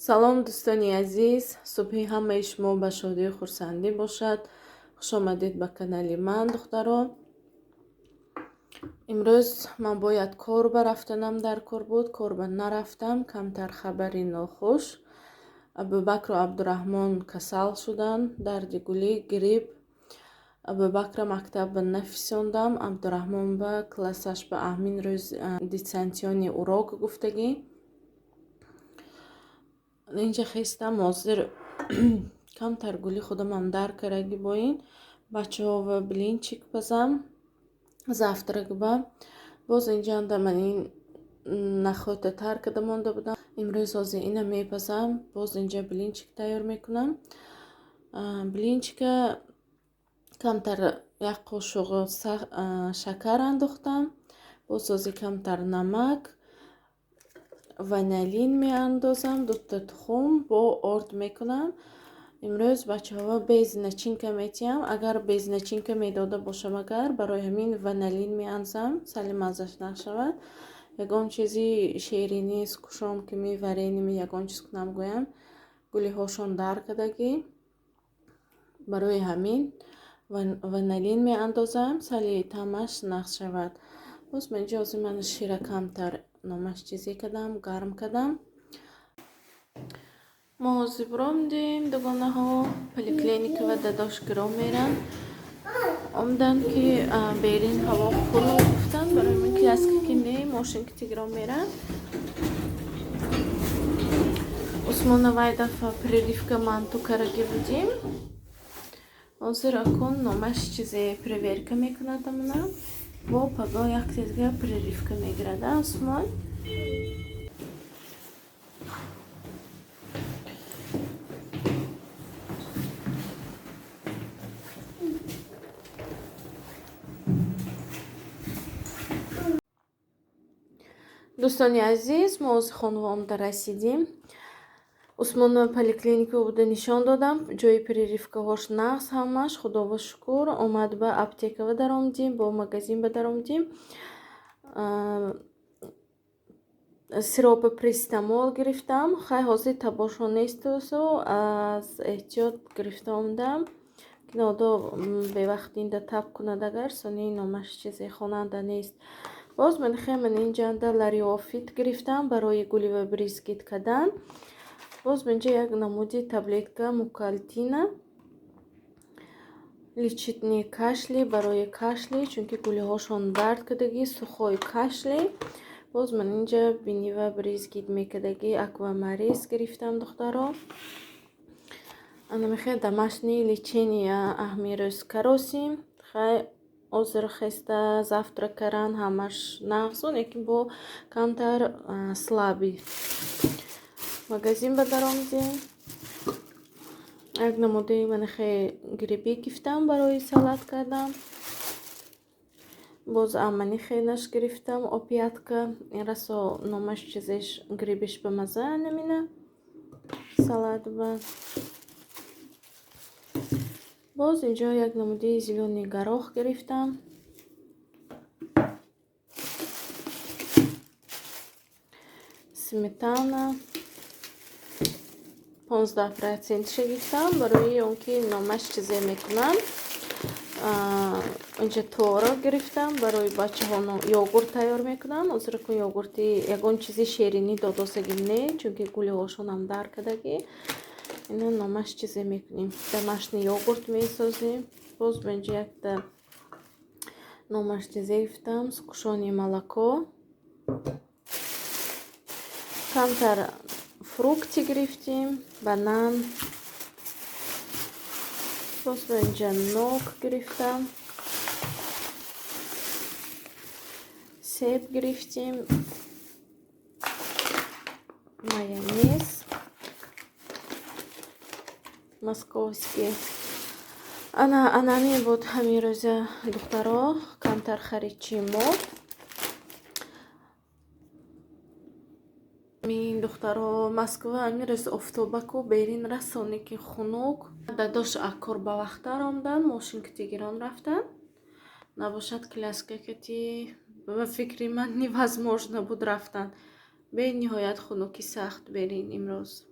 салом дӯстони азиз, субҳи ҳамаи шумо ба шодию хурсандӣ бошад. хуш омадед ба канали ман духтаро. имрӯз ман бояд кор ба рафтанам дар кор буд, кор ба нарафтам. Камтар хабари нохуш. Абубакру Абдураҳмон касал шуданд, дарди гулӣ, грипп. Абубакра мактаб ба нафисондам, Абдураҳмон ба классаш ба амин рӯз дистансиони урок гуфтагӣ. Инҷа хестам ҳозир камтар гули худамам дар караги боин бачаҳова блинчик пазам завтрак ба боз инҷанда ман ин нахота тар када монда будам. Имрӯз ҳозир ина мепазам, боз инҷа блинчик тайёр мекунам. Блинчика камтар як қошуқ шакар андохтам, боз ҳозир камтар намак, ванилин меандозам, дута тухм бо орд мекунам. Имрӯз бачаҳо без начинка метиҳам. Агар без начинка медода бошам, агар барои ҳамин ванилин меандозам, сали маззаш нашавад. Ягон чизи ширини скушом ки мевареним, ягон чиз кунам гӯям гулиҳошон дар кадагӣ. Барои ҳамин ванилин меандозам, сали таъмаш нақс шавад. боз инҷа ҳозир ман шира камтар номаш чизе кадам, гарм кадам. мо ҳозир буромдем дугонаҳо поликлиника ва дадошгиро мерам. омдан ки берин ҳаво хунук гуфтанд, барои ман кляска ки не мошинки тигро мерам. усмоновай дафа прививка мантукараги будим. ҳозир акун номаш чизе проверка мекунад амна. бо паго як тезга прививка мегирад усмон. дӯстони азиз, мо оз хонвомда расидем. усмонова поликлиника буда нишон додам, ҷои прививкаҳош нағз ҳамаш, худова шукур. омад ба аптека ба даромдем, бо магазин ба даромдем. сиропи пристамол гирифтам. хай ҳозир табошо нестосу аз эҳтиёт гирифта омдам. кинодо бевақтинда таб кунад агар сони номаш чизе хонанда нест. боз ман инҷанда лариофит гирифтам барои гули ва бризгит кадан. боз инҷа як намуди таблетка мукалтина, личитни кашли барои кашли, чунки гулиҳошон дард кадагӣ, сухои кашли. боз ман инҷа бини ва бризгит мекадагӣ аквамарис гирифтам духтаро. анамихе домашни лечения ахмирус каросим. хай ҳозир хеста завтрак каран ҳамаш нағзун, лекин бо камтар слаби. магазин ба даромдем. як намуди манихе грибӣ гифтам барои салат кардам. боз аманихенаш гирифтам опиятка. инрасо номаш чизеш грибиш ба маза намина салат ба. боз инҷо як намуди зелёни горох гирифтам. сметана 15% гирифтам барои он ки номаш чизе мекунам. инҷа творог гирифтам барои бачаҳо йогурт тайёр мекунам. ҳозир кун йогурти ягон чизи ширинӣ додосагим не, чунки гулиҳошонам дар кадагӣ. ина номаш чизе мекунем, домашний йогурт месозем. боз ба инҷа якта номаш чизе гирифтам, скушони молоко. камтар фрукти гирифтем, банан. боз ба инҷа нок гирифтам, себ гирифтем, майонез московский. анамин буд ҳамин рӯза духтаро, камтар харидчи мо. мин духтаро Москва ҳамин рӯз офтобаку берин расоне ки хунук. дадош акор ба вақтар омдан, мошинки тигирон рафтан. набошад кляскакати ба фикри ман невозможно буд рафтан. бениҳоят хунуки сахт берин имрӯз.